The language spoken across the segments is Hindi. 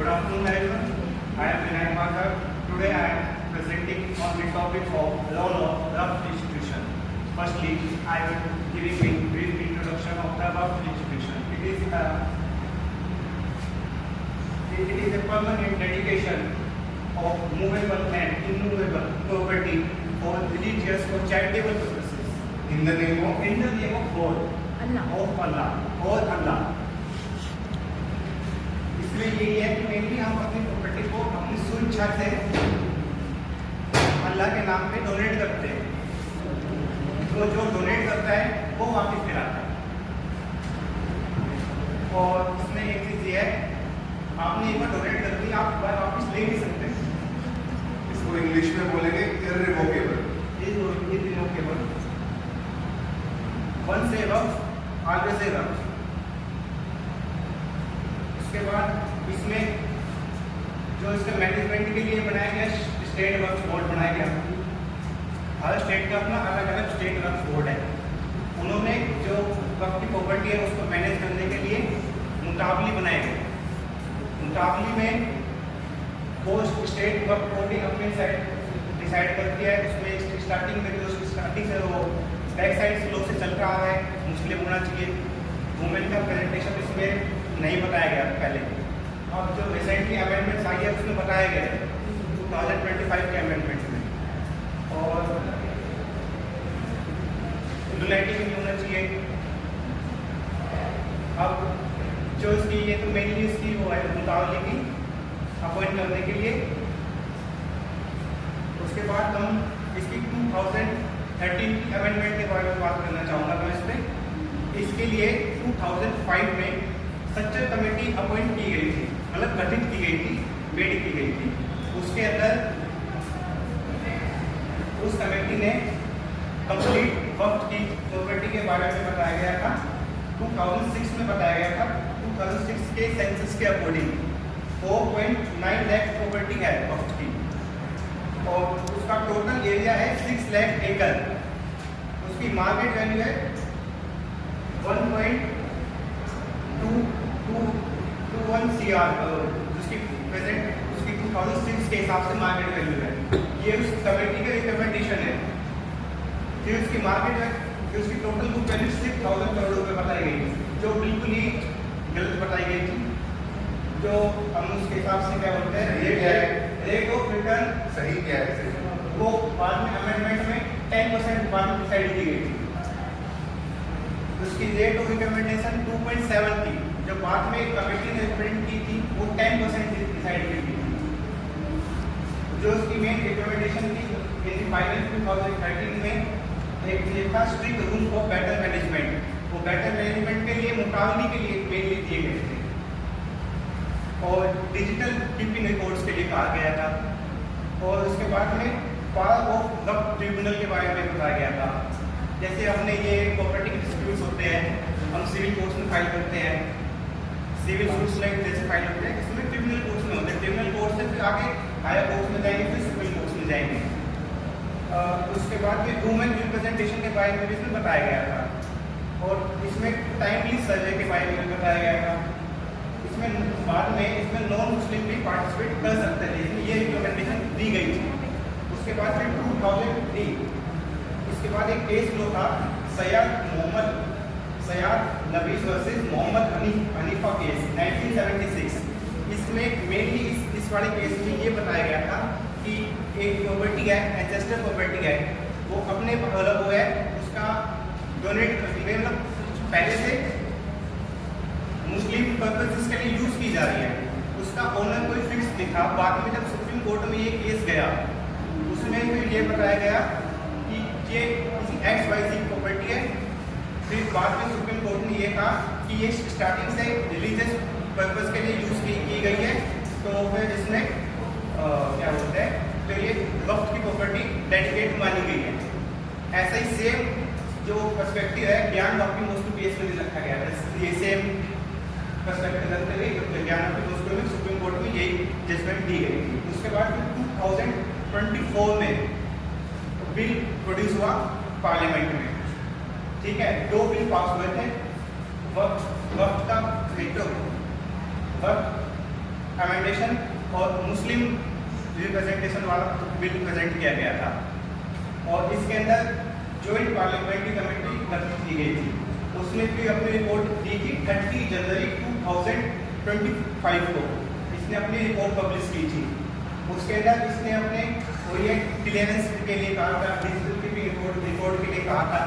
Good afternoon, everyone. I am Vinay Mathur. Today I am presenting on the topic of law of rough distribution. Firstly, I will give a brief introduction of the rough distribution. It is a permanent dedication of movable and immovable property for religious or charitable purposes. In the name of God, Allah. इसमें यही है कि मेनली हम अपनी प्रॉपर्टी को अपनी स्वेच्छा से अल्लाह के नाम पे डोनेट करते हैं, तो जो डोनेट करता है वो वापस दिलाता है। और इसमें एक चीज़ ये है, आपने एक बार डोनेट कर दी, आप बार वापस ले नहीं सकते। इसको इंग्लिश में बोलेंगे इररिवोकेबल। इररिवोकेबल। वन से वक्त, ऑलवेज ए वक्त। उसके बाद इसमें जो इसके मैनेजमेंट के लिए बनाया गया स्टेट वक्फ बोर्ड बनाया गया। हर स्टेट का अपना अलग अलग स्टेट वक्फ बोर्ड है। उन्होंने जो वक्फ की प्रॉपर्टी है उसको मैनेज करने के लिए मुताबली बनाए गए। मुताबली में वो स्टेट वक्फ बोर्ड अपने साइड डिसाइड करती है। उसमें स्टार्टिंग में जो स्टार्टिंग से वो बैक साइड से लोग से चल रहा है, मुस्लिम होना चाहिए। वुमेन का प्रेजेंटेशन इसमें नहीं बताया गया पहले। अब जो रिसेंटली अमेंडमेंट्स आई है उसमें बताया गया है 2025 के अमेंडमेंट्स में। और ड्यूलिटी भी होना चाहिए। अब जो इसकी ये तो मेनली इसकी वो है मुतावली की अपॉइंट करने के लिए। उसके बाद हम इसकी 2013 की अमेंडमेंट के बारे में बात करना चाहूँगा मैं इस पर। इसके लिए 2005 में सच्चर कमेटी अपॉइंट की गई थी, मतलब गठित की गई थी, मेड की गई थी। उसके अंदर उस कमेटी ने कंप्लीट वक्त की प्रॉपर्टी के बारे में बताया गया था। 2006 में बताया गया था। 2006 के सेंसस के अकॉर्डिंग 4.9 लाख प्रॉपर्टी है वक्त की, और उसका टोटल एरिया है 6 लाख एकड़। उसकी मार्केट वैल्यू है 1.21 CR, जिसकी प्रेजेंट उसकी 2006 के हिसाब से मार्केट वैल्यू है। ये उस कमेटी का रिकमेंडेशन है। फिर उसकी मार्केट है, फिर उसकी टोटल बुक वैल्यू 6000 करोड़ रुपए बताई गई, जो बिल्कुल ही गलत बताई गई थी। जो हम उसके हिसाब से क्या बोलते हैं रेट ऑफ रिटर्न सही क्या है, वो बाद में अमेंडमेंट में 10% बाद में डिसाइड की गई थी। उसकी रेट ऑफ रिकमेंडेशन 2.7 थी, जो बाद में कमेटी ने रिकमेंड की थी वो 10% डिसाइड की थी। जो उसकी मेन रिकमेंडेशन थी इन फाइनल 2013 में एक ये था strict rule for better management. वो बेटर मैनेजमेंट के लिए मुकाबले के लिए मेनली दिए गए थे, और डिजिटल कीपिंग रिकॉर्ड्स के लिए कहा गया था। और उसके बाद में पावर ऑफ वक्फ ट्रिब्यूनल के बारे में बताया गया था। जैसे हमने ये प्रॉपर्टी के डिस्प्यूट्स होते हैं, हम सिविल कोर्ट्स में फाइल करते हैं, सिविल सूट्स में जैसे फाइल होते हैं, इसमें ट्रिब्यूनल कोर्ट्स में होते हैं। ट्रिब्यूनल कोर्ट से फिर आगे हायर कोर्ट्स में जाएंगे, फिर सुप्रीम कोर्ट्स में जाएंगे। उसके बाद में ह्यूमन रिप्रेजेंटेशन के बारे में भी इसमें बताया गया था, और इसमें टाइमली सर्वे के बारे में बताया गया था। इसमें बाद में इसमें नॉन मुस्लिम भी पार्टिसिपेट कर सकते थे, इसमें ये रिकमेंडेशन दी गई थी। उसके बाद फिर 2003 इसके बाद एक केस लो था सैयद नबीस वर्सेस मोहम्मद हनीफा केस 1976। इसमें मेनली इस वाले केस में ये बताया गया था कि एक प्रॉपर्टी है, एंसेस्टर प्रॉपर्टी है, वो अपने मतलब वो है उसका डोनेट कर दी गई, मतलब पहले से मुस्लिम पर्पसेस के लिए यूज की जा रही है। उसका ओनर कोई फिक्स नहीं था। बाद में जब सुप्रीम कोर्ट में ये केस गया, उसमें फिर ये बताया गया कि ये किसी XYZ प्रॉपर्टी है। फिर बाद में सुप्रीम कोर्ट ने ये कहा कि ये स्टार्टिंग से रिलीजियस पर्पस के लिए यूज की गई है, तो फिर इसमें क्या बोलते हैं, तो ये वक्त की प्रॉपर्टी डेडिकेट मानी गई है। ऐसा ही सेम जो पर्सपेक्टिव है ज्ञान डॉक्टर मोस्टली केस में रखा गया है। ये सेम पर्सपेक्टिव रखते हुए ज्ञान डॉक्टर मोस्टली में सुप्रीम कोर्ट में यही जजमेंट दी गई थी। उसके बाद 2024 में बिल प्रोड्यूस हुआ पार्लियामेंट में, ठीक है। 2 बिल पास हुए थे। वक्त का अमेंडेशन और मुस्लिम रिप्रेजेंटेशन वाला बिल प्रेजेंट किया गया था, और इसके अंदर जॉइंट पार्लियामेंट्री कमेटी गठित की गई थी। उसने फिर अपनी रिपोर्ट दी थी 30 जनवरी 2025 को इसने अपनी रिपोर्ट पब्लिश की थी। उसके अंदर इसने अपने ओरिएंट क्लियरेंस के लिए कहा था, डिजिटल रिपोर्ट के लिए कहा था।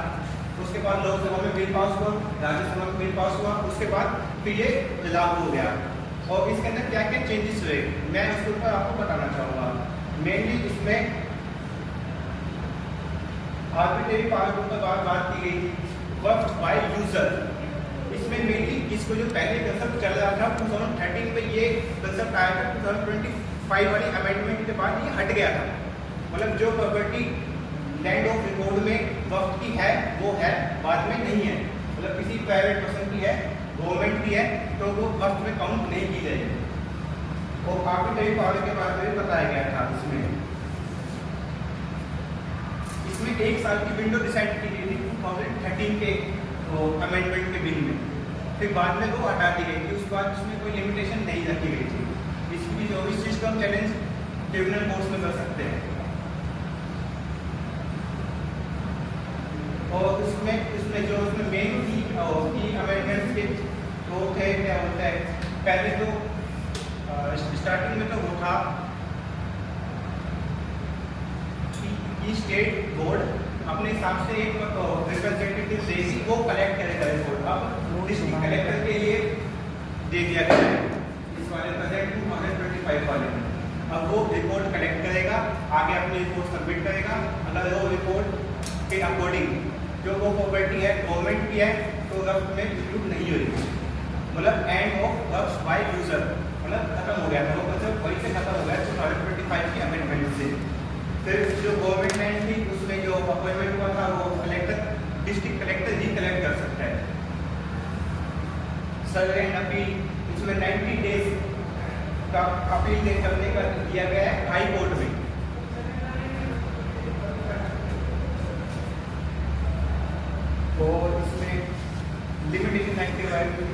उसके बाद लोकसभा में बिल पास हुआ, राज्यसभा में बिल पास हुआ, उसके बाद फिर ये लागू हो गया। और इसके अंदर क्या क्या चेंजेस हुए मैं उसके ऊपर आपको बताना चाहूँगा। मेनली इसमें आर्बिट्रेरी पावर पर बात की गई थी, वक्फ बाय यूजर। इसमें मेनली इसको जो पहले कंसेप्ट चल रहा था 2013 में, ये कंसेप्ट आया था 2025 वाली अमेंडमेंट के बाद ये हट गया था। मतलब जो प्रॉपर्टी लैंड ऑफ रिकॉर्ड में वक्त की है वो है, बाद में नहीं है। मतलब किसी प्राइवेट पर्सन की है, गवर्नमेंट की है, तो वो वक्त में काउंट नहीं की जाएगी। और आर्बिट्रेरी पावर के बारे में बताया गया था। इसमें 1 साल की विंडो डिसाइड की गई थी 2013 के अमेंडमेंट के बिल में, फिर बाद में वो हटा दी गई थी। उसके बाद इसमें कोई लिमिटेशन नहीं रखी गई थी। इसकी जो भी सिस्टम चैलेंज ट्रिब्यूनल कोर्ट्स में कर सकते हैं। और इसमें जो मेन की अमेंडमेंट्स के वो थे, क्या होता है, पहले तो स्टार्टिंग में तो वो था कि स्टेट बोर्ड अपने हिसाब से एक रिप्रेजेंटेटिव देगी, वो कलेक्ट करेगा रिपोर्ट। अब डिस्ट्रिक्ट कलेक्टर के लिए दे दिया गया है इस वाले प्रोजेक्ट 2025 वाले में। अब वो रिपोर्ट कलेक्ट करेगा, आगे अपनी रिपोर्ट सबमिट करेगा। अगर वो रिपोर्ट के अकॉर्डिंग जो वो प्रॉपर्टी है गवर्नमेंट की है तो वक्त में डिस्प्यूट नहीं होगी। मतलब end of Waqf by user, मतलब खत्म हो गया था वो कंसेप्ट, वहीं से खत्म हो गया 2025 की अमेंडमेंट से। फिर जो गवर्नमेंट लैंड थी उसमें जो अपॉइंटमेंट हुआ था वो कलेक्टर, डिस्ट्रिक्ट कलेक्टर ही कलेक्ट कर सकता है। सर्वे एंड अपील, इसमें 90 डेज का अपील करने का दिया गया है हाई कोर्ट में। और इसमें लिमिटेशन एक्ट के बारे में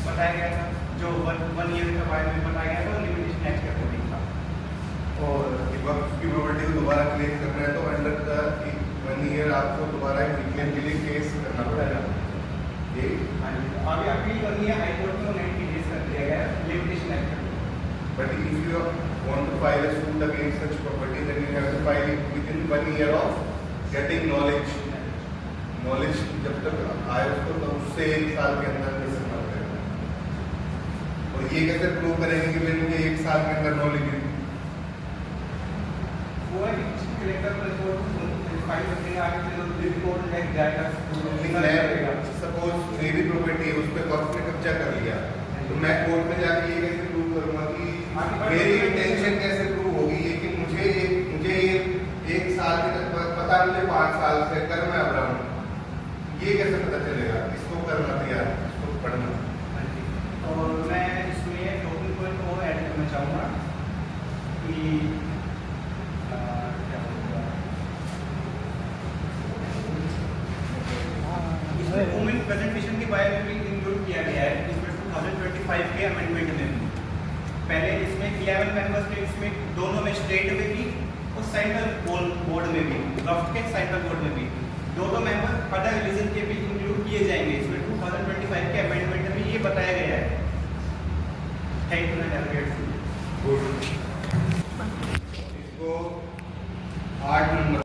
बताया गया था, जो 1 ईयर के बारे में बताया गया था, लिमिटेशन एक्ट के अकॉर्डिंग था। और वक्त की प्रॉपर्टी को दोबारा क्लेम करना है तो अंडर द 1 ईयर आपको दोबारा क्लेम के लिए केस करना पड़ेगा। ये अभी अपील करनी है हाई कोर्ट में, 90 डेज कर दिया गया है limitation act. But if you want to file a suit against such property, then you have to file it within 1 year of getting knowledge. Knowledge जब तक आए उसको तो उससे 1 साल के अंदर कर सकना पड़ेगा। और ये कैसे प्रूव करेंगे कि मुझे 1 साल के अंदर नॉलेज है? वो है कि कलेक्टर पर रिपोर्ट फाइल करते हैं, आगे से रिपोर्ट लेके जाएगा। सपोज मेरी प्रॉपर्टी है, उस पर वक्त ने कब्जा कर लिया, तो मैं कोर्ट में जाके ये कैसे प्रूव करूंगा कि मेरी इंटेंशन कैसे प्रूव होगी ये कि मुझे ये 1 साल के पता नहीं 5 साल से कर मैं अब रहा हूँ, ये कैसे पता चलेगा? इसको करना तैयार, इसको पढ़ना। और मैं इसमें टॉपिक पॉइंट और ऐड करना चाहूँगा कि क्या बोलूँगा, इसमें वुमेन प्रेजेंटेशन के बारे में भी इंक्लूड किया गया है इसमें 2025 के अमेंडमेंट में। पहले इसमें 11 मेंबर स्टेट्स में, दोनों में स्टेट में भी और सेंट्रल बोर्ड में भी, वक्त के सेंट्रल बोर्ड में भी दोनों मेंबर अदर रिलीजन के भी इंक्लूड किए जाएंगे। इसमें 2025 के अमेंडमेंट में ये बताया गया है। Thank you delegates. गुड। इसको 8 नंबर